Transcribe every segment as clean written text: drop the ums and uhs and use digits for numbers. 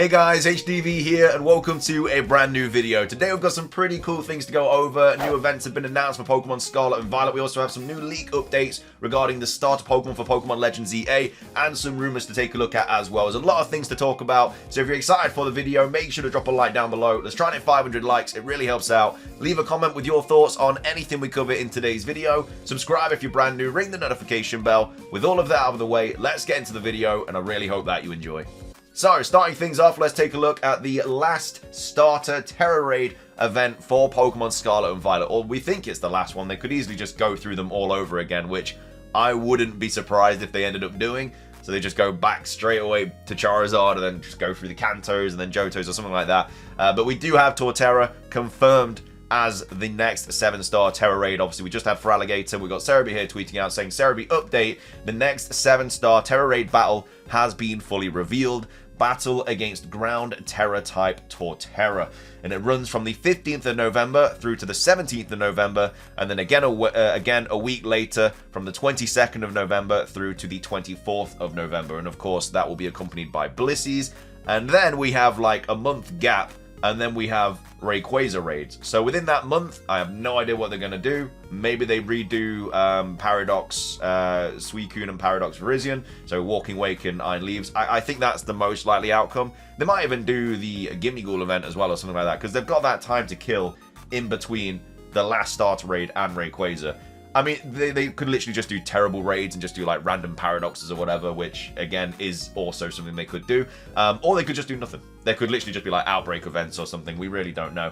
Hey guys, HDV here and welcome to a brand new video. Today we've got some pretty cool things to go over. New events have been announced for Pokemon Scarlet and Violet. We also have some new leak updates regarding the starter Pokemon for Pokemon Legends EA and some rumors to take a look at as well. There's a lot of things to talk about, so if you're excited for the video, make sure to drop a like down below. Let's try and hit 500 likes, it really helps out. Leave a comment with your thoughts on anything we cover in today's video. Subscribe if you're brand new, ring the notification bell. With all of that out of the way, let's get into the video and I really hope that you enjoy. So, starting things off, let's take a look at the last starter Tera Raid event for Pokemon Scarlet and Violet. Or we think it's the last one. They could easily just go through them all over again, which I wouldn't be surprised if they ended up doing. So they just go back straight away to Charizard and then just go through the Kantos and then Johtos or something like that. But we do have Torterra confirmed as the next 7-star Tera Raid. Obviously, we just had Feraligatr. We've got Cerebi here tweeting out saying, Cerebi update, the next 7-star Tera Raid battle has been fully revealed. Battle against ground Terra type Torterra, and it runs from the 15th of November through to the 17th of November, and then again a week later from the 22nd of November through to the 24th of November, and of course that will be accompanied by Blissey's, and then we have like a month gap, and then we have Rayquaza raids. So within that month, I have no idea what they're going to do. Maybe they redo Paradox, Suicune and Paradox Virizion. So Walking Wake and Iron Leaves. I think that's the most likely outcome. They might even do the Gimmighoul event as well or something like that. Because they've got that time to kill in between the last starter raid and Rayquaza. I mean, they could literally just do terrible raids and just do like random paradoxes or whatever, which again is also something they could do. Or they could just do nothing. They could literally just be like outbreak events or something. We really don't know.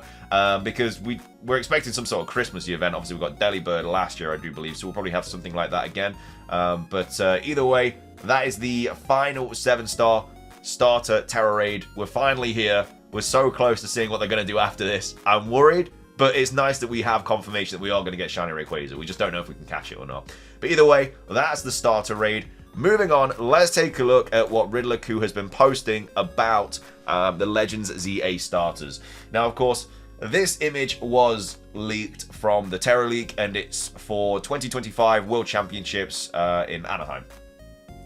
Because we're expecting some sort of Christmassy event. Obviously, we got Delibird last year, I do believe. So we'll probably have something like that again. But either way, that is the final 7-star starter Tera Raid. We're finally here. We're so close to seeing what they're going to do after this. I'm worried. But it's nice that we have confirmation that we are going to get Shiny Rayquaza. We just don't know if we can catch it or not. But either way, that's the starter raid. Moving on, let's take a look at what Riddler-Coup has been posting about the Legends ZA starters. Now, of course, this image was leaked from the Tera leak, and it's for 2025 World Championships in Anaheim.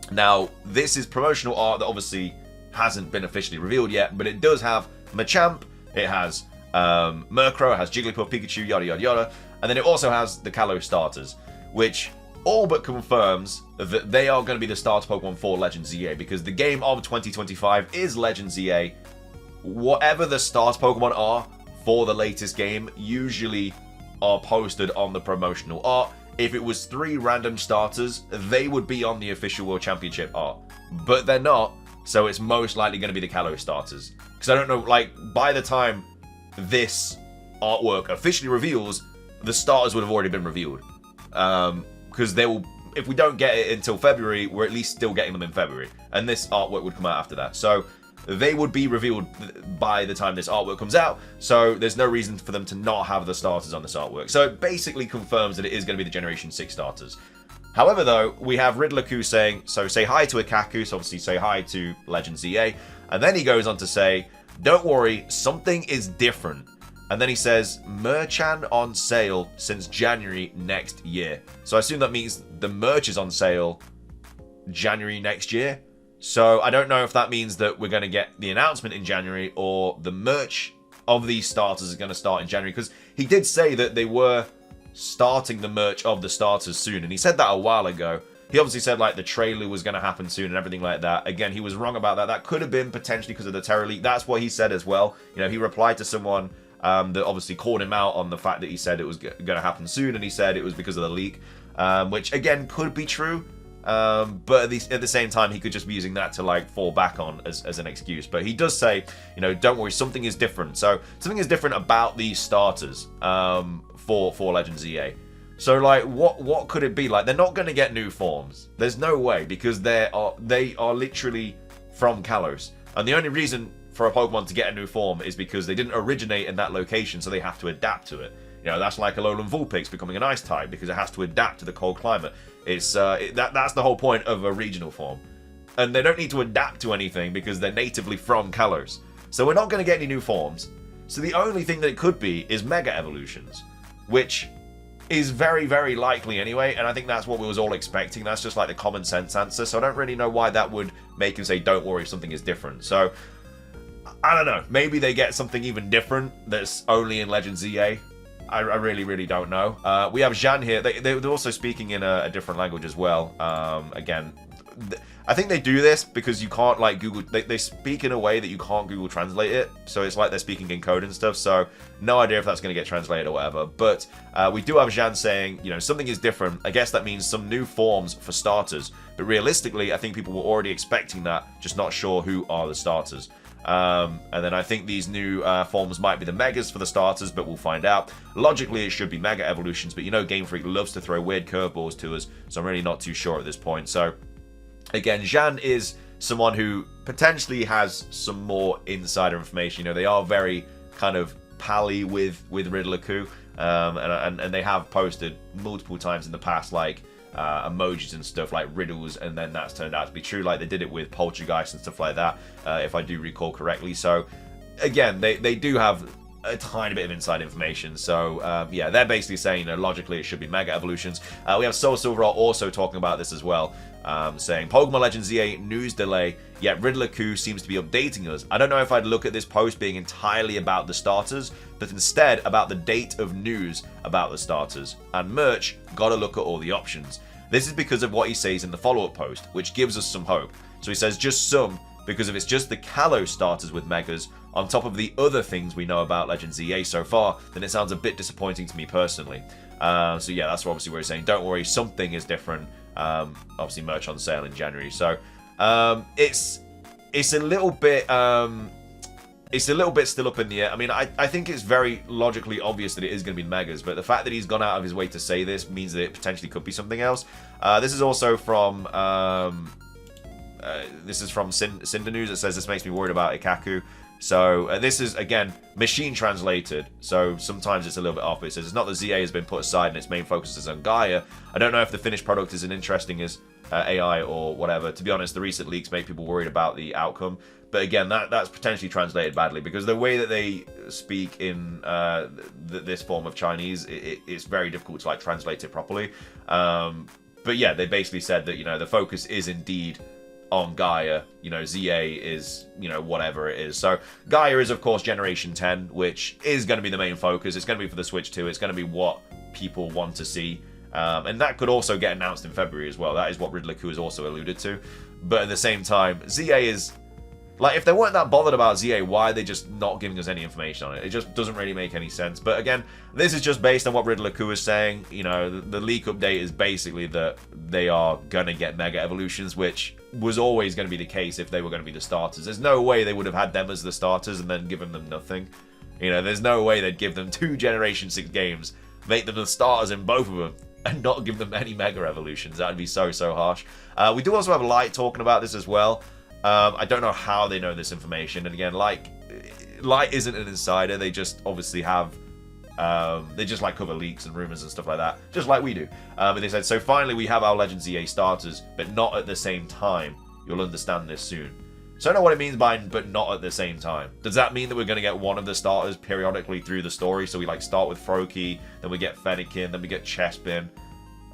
Now, this is promotional art that obviously hasn't been officially revealed yet, but it does have Machamp, it has Murkrow, it has Jigglypuff, Pikachu, yada yada yada, and then it also has the Kalos starters, which all but confirms that they are going to be the starter Pokemon for Legends ZA, because the game of 2025 is Legends ZA. Whatever the starter Pokemon are for the latest game usually are posted on the promotional art. If it was 3 random starters, they would be on the official World Championship art, but they're not, so it's most likely going to be the Kalos starters, because I don't know, like, by the time this artwork officially reveals, the starters would have already been revealed, because they will, if we don't get it until February, we're at least still getting them in February, and this artwork would come out after that, so they would be revealed by the time this artwork comes out, so there's no reason for them to not have the starters on this artwork. So it basically confirms that it is going to be the Generation 6 starters. However, though, we have Riddler-Coup saying, so say hi to Ikaku, so obviously say hi to Legends ZA, and then he goes on to say, don't worry, something is different. And then he says, Merchan on sale since January next year. So I assume that means the merch is on sale January next year. So I don't know if that means that we're going to get the announcement in January or the merch of these starters is going to start in January. Because he did say that they were starting the merch of the starters soon. And he said that a while ago. He obviously said, like, the trailer was going to happen soon and everything like that. Again, he was wrong about that. That could have been potentially because of the Tera leak. That's what he said as well. You know, he replied to someone that obviously called him out on the fact that he said it was going to happen soon, and he said it was because of the leak, which, again, could be true. But at the same time, he could just be using that to, like, fall back on as an excuse. But he does say, you know, don't worry, something is different. So something is different about these starters for Legends ZA. So, like, what could it be? Like, they're not going to get new forms. There's no way, because they are literally from Kalos. And the only reason for a Pokemon to get a new form is because they didn't originate in that location, so they have to adapt to it. You know, that's like a Alolan Vulpix becoming an ice type, because it has to adapt to the cold climate. It's that's the whole point of a regional form. And they don't need to adapt to anything because they're natively from Kalos. So we're not going to get any new forms. So the only thing that it could be is Mega Evolutions, which is very, very likely anyway, and I think that's what we was all expecting. That's just like the common sense answer, so I don't really know why that would make him say, don't worry, something is different. So I don't know. Maybe they get something even different that's only in Legends ZA. I really don't know. We have Zhan here. They're also speaking in a different language as well. Again, I think they do this because you can't like Google. They speak in a way that you can't Google Translate it. So it's like they're speaking in code and stuff. So no idea if that's going to get translated or whatever. But we do have Zhan saying, you know, something is different. I guess that means some new forms for starters. But realistically, I think people were already expecting that, just not sure who are the starters. And then I think these new forms might be the Megas for the starters, but we'll find out. Logically, it should be Mega Evolutions, but you know Game Freak loves to throw weird curveballs to us, so I'm really not too sure at this point. So, again, Zhan is someone who potentially has some more insider information. You know, they are very kind of pally with Riddler-Ku, and they have posted multiple times in the past, like, emojis and stuff like riddles, and then that's turned out to be true, like they did it with Poltergeist and stuff like that, if I do recall correctly. So again, they do have a tiny bit of inside information. So yeah, they're basically saying, you know, logically it should be Mega Evolutions. We have Soul Silver also talking about this as well, saying Pokemon Legends ZA news delay, yet Riddler-Ku seems to be updating us. I don't know if I'd look at this post being entirely about the starters, but instead about the date of news about the starters. And merch, gotta look at all the options. This is because of what he says in the follow-up post, which gives us some hope. So he says just some, because if it's just the Kalos starters with Megas, on top of the other things we know about Legends ZA so far, then it sounds a bit disappointing to me personally. So yeah, that's obviously where he's saying, don't worry, something is different. Obviously merch on sale in January. So it's a little bit still up in the air. I mean, I think it's very logically obvious that it is going to be Megas, but the fact that he's gone out of his way to say this means that it potentially could be something else. This is also from Cinder News. It says this makes me worried about Ikaku. So this is, again, machine translated, so sometimes it's a little bit off. It says it's not that ZA has been put aside and its main focus is on Gaia. I don't know if the finished product is as interesting as AI or whatever. To be honest, the recent leaks make people worried about the outcome. But again, that's potentially translated badly, because the way that they speak in this form of Chinese, it's very difficult to like translate it properly. But yeah, they basically said that, you know, the focus is indeed on Gaia. You know, ZA is, you know, whatever it is. So Gaia is, of course, Generation 10, which is going to be the main focus. It's going to be for the Switch 2. It's going to be what people want to see. And that could also get announced in February as well. That is what Riddler-Ku has also alluded to. But at the same time, ZA is... like, if they weren't that bothered about ZA, why are they just not giving us any information on it? It just doesn't really make any sense. But again, this is just based on what Riddler-Ku is saying. You know, the leak update is basically that they are going to get Mega Evolutions, which was always going to be the case if they were going to be the starters. There's no way they would have had them as the starters and then given them nothing. You know, there's no way they'd give them 2 Generation 6 games, make them the starters in both of them, and not give them any Mega Evolutions. That would be so harsh. We do also have Light talking about this as well. I don't know how they know this information, and again, like, Light isn't an insider. They just obviously have, they just like cover leaks and rumors and stuff like that, just like we do. But they said, so finally we have our Legends EA starters, but not at the same time. You'll understand this soon. So I don't know what it means by but not at the same time. Does that mean that we're going to get one of the starters periodically through the story? So we like start with Froakie, then we get Fennekin, then we get Chespin.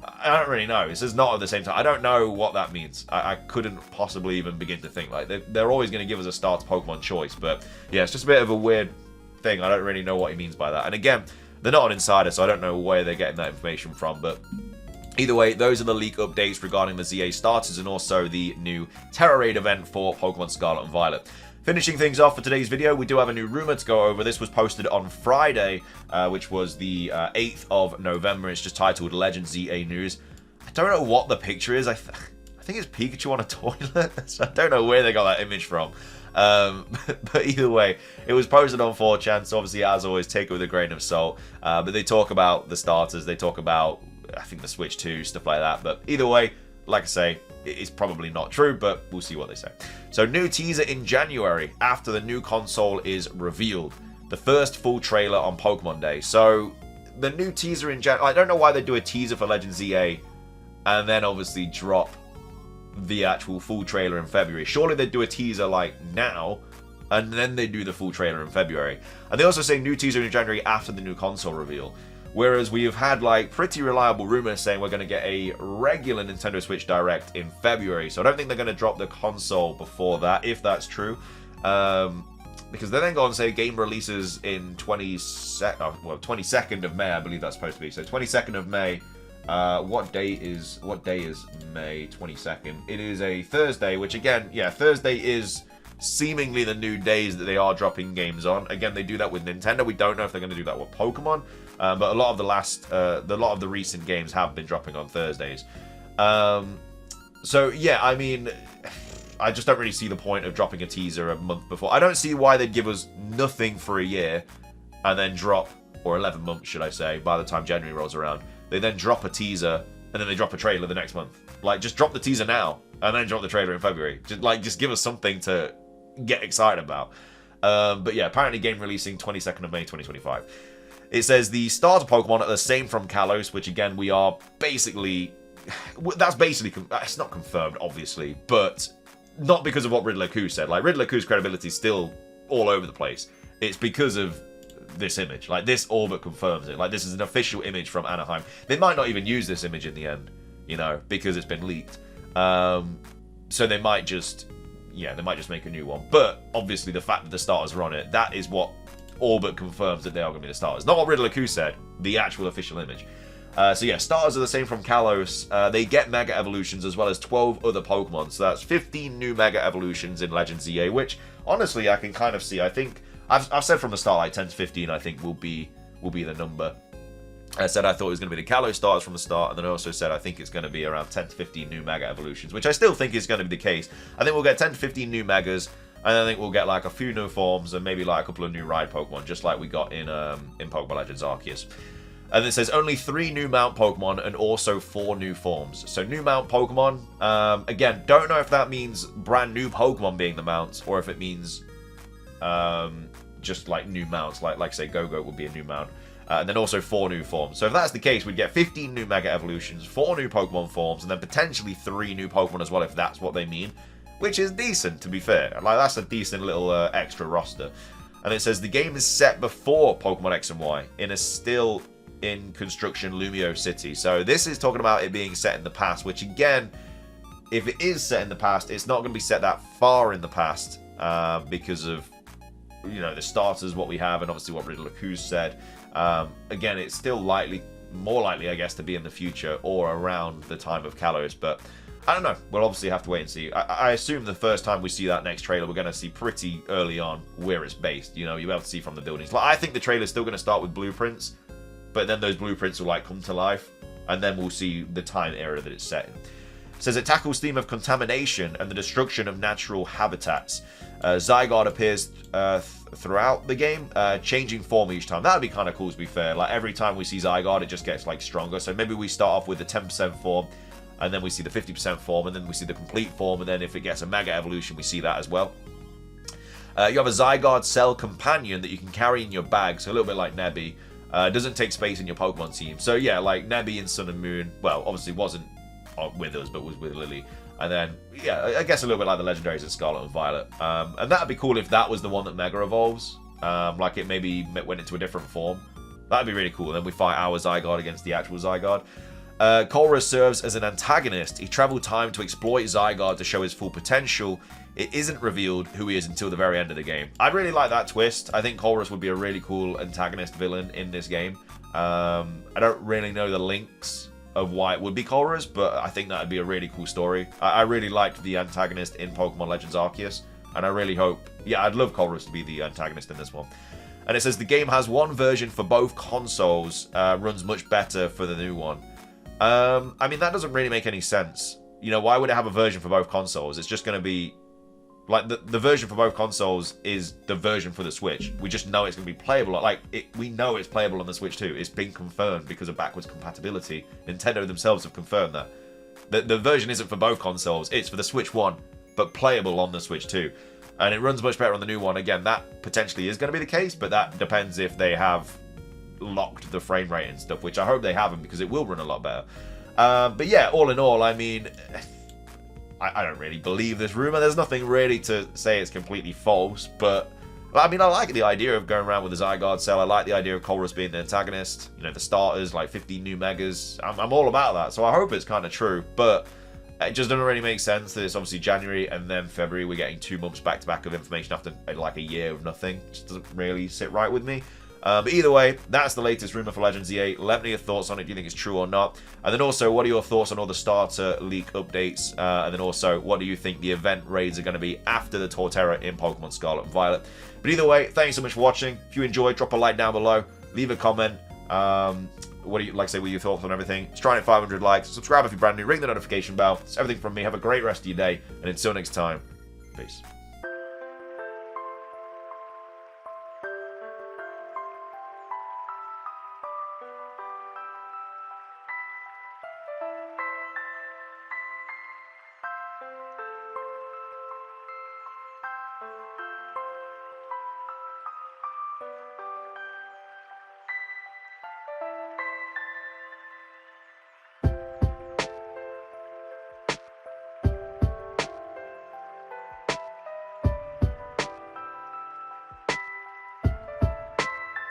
I don't really know. It says not at the same time. I don't know what that means. I couldn't possibly even begin to think. Like, they're always going to give us a starter Pokemon choice. But yeah, it's just a bit of a weird thing. I don't really know what he means by that. And again, they're not an insider, so I don't know where they're getting that information from. But either way, those are the leak updates regarding the ZA starters and also the new Tera Raid event for Pokemon Scarlet and Violet. Finishing things off for today's video, we do have a new rumor to go over. This was posted on Friday, which was the 8th of November. It's just titled Legends ZA News. I don't know what the picture is. I think it's Pikachu on a toilet. So I don't know where they got that image from. But either way, it was posted on 4chan, so obviously, as always, take it with a grain of salt. But they talk about the starters. They talk about, I think, the Switch 2, stuff like that. But either way, like I say, it's probably not true, but we'll see what they say. So, new teaser in January after the new console is revealed. The first full trailer on Pokemon Day. So, the new teaser in January... I don't know why they do a teaser for Legends ZA and then obviously drop the actual full trailer in February. Surely they'd do a teaser like now and then they do the full trailer in February. And they also say new teaser in January after the new console reveal. Whereas we have had like pretty reliable rumors saying we're going to get a regular Nintendo Switch Direct in February. So I don't think they're going to drop the console before that, if that's true. because they then go on and say game releases in 22nd of May, I believe that's supposed to be. So 22nd of May. What day is May 22nd? It is a Thursday, which again, yeah, Thursday is seemingly the new days that they are dropping games on. Again, they do that with Nintendo. We don't know if they're going to do that with Pokemon, but a lot of the recent games have been dropping on Thursdays. So yeah, I mean, I just don't really see the point of dropping a teaser a month before. I don't see why they'd give us nothing for a year and then drop, or 11 months, should I say, by the time January rolls around. They then drop a teaser and then they drop a trailer the next month. Like, just drop the teaser now and then drop the trailer in February. Just give us something to get excited about. But yeah, apparently game releasing 22nd of May 2025. It says the starter Pokemon are the same from Kalos, which again, we are basically... That's basically... It's not confirmed, obviously, but not because of what Riddler Q said. Like, Riddler Q's credibility is still all over the place. It's because of this image. Like, this all but confirms it. Like, this is an official image from Anaheim. They might not even use this image in the end, you know, because it's been leaked. So they might just... Yeah, they might just make a new one. But, obviously, the fact that the starters are on it, that is what all but confirms that they are going to be the starters. Not what Riddler Q said, the actual official image. So yeah, starters are the same from Kalos. They get Mega Evolutions as well as 12 other Pokemon. So that's 15 new Mega Evolutions in Legends EA, which, honestly, I can kind of see. I think, I've said from the start, like 10 to 15, I think, will be the number. I said I thought it was going to be the Kalos starters from the start, and then I also said I think it's going to be around 10 to 15 new Mega Evolutions, which I still think is going to be the case. I think we'll get 10 to 15 new Megas, and I think we'll get like a few new forms and maybe like a couple of new ride Pokemon, just like we got in Pokemon Legends Arceus. And it says only 3 new mount Pokemon and also 4 new forms. So new mount Pokemon, again, don't know if that means brand new Pokemon being the mounts, or if it means just like new mounts, like say Go-Go would be a new mount. And then also 4 new forms. So if that's the case, we'd get 15 new Mega Evolutions, 4 new Pokemon forms, and then potentially 3 new Pokemon as well, if that's what they mean. Which is decent, to be fair. Like, that's a decent little extra roster. And it says the game is set before Pokemon X and Y, in a still in construction Lumiose City. So this is talking about it being set in the past, which again, if it is set in the past, it's not going to be set that far in the past because of, you know, the starters, what we have, and obviously what Riddler Q said. Again, it's still more likely, I guess, to be in the future or around the time of Kalos, but I don't know. We'll obviously have to wait and see. I assume the first time we see that next trailer, we're going to see pretty early on where it's based. You know, you'll be able to see from the buildings. Like, I think the trailer's still going to start with blueprints, but then those blueprints will like come to life, and then we'll see the time era that it's set in. It says it tackles theme of contamination and the destruction of natural habitats. Zygarde appears throughout the game, changing form each time. That would be kind of cool, to be fair. Like, every time we see Zygarde, it just gets like stronger. So maybe we start off with the 10% form, and then we see the 50% form, and then we see the complete form, and then if it gets a Mega Evolution, we see that as well. You have a Zygarde Cell Companion that you can carry in your bag, so a little bit like Nebby. Doesn't take space in your Pokemon team. So yeah, like Nebby in Sun and Moon, well, obviously wasn't with us, but was with Lily. And then, yeah, I guess a little bit like the legendaries in Scarlet and Violet. And that'd be cool if that was the one that Mega Evolves. Like it maybe went into a different form. That'd be really cool. And then we fight our Zygarde against the actual Zygarde. Colress serves as an antagonist. He traveled time to exploit Zygarde to show his full potential. It isn't revealed who he is until the very end of the game. I'd really like that twist. I think Colress would be a really cool antagonist villain in this game. I don't really know the links of why it would be Colress, but I think that would be a really cool story. I really liked the antagonist in Pokemon Legends Arceus, and I really hope... Yeah, I'd love Colress to be the antagonist in this one. And it says the game has one version for both consoles, runs much better for the new one. I mean, that doesn't really make any sense. You know, why would it have a version for both consoles? It's just going to be... Like, the version for both consoles is the version for the Switch. We just know it's going to be playable. Like, we know it's playable on the Switch too. It's been confirmed because of backwards compatibility. Nintendo themselves have confirmed that. The version isn't for both consoles. It's for the Switch 1, but playable on the Switch 2. And it runs much better on the new one. Again, that potentially is going to be the case, but that depends if they have locked the frame rate and stuff, which I hope they haven't, because it will run a lot better. But yeah, all in all, I mean... I don't really believe this rumor. There's nothing really to say it's completely false, but I mean, I like the idea of going around with the Zygarde cell. I like the idea of Colress being the antagonist. You know, the starters, like 15 new Megas. I'm all about that, so I hope it's kind of true, but It just doesn't really make sense that it's obviously January and then February. We're getting 2 months back to back of information after like a year of nothing. It just doesn't really sit right with me. But either way, that's the latest rumor for Legends EA. Let me know your thoughts on it. Do you think it's true or not? And then also, what are your thoughts on all the starter leak updates? And then also, what do you think the event raids are going to be after the Tera in Pokemon Scarlet and Violet? But either way, thanks so much for watching. If you enjoyed, drop a like down below. Leave a comment. What do you like? Say what your thoughts on everything. Let's try and hit 500 likes. Subscribe if you're brand new. Ring the notification bell. It's everything from me. Have a great rest of your day. And until next time, peace.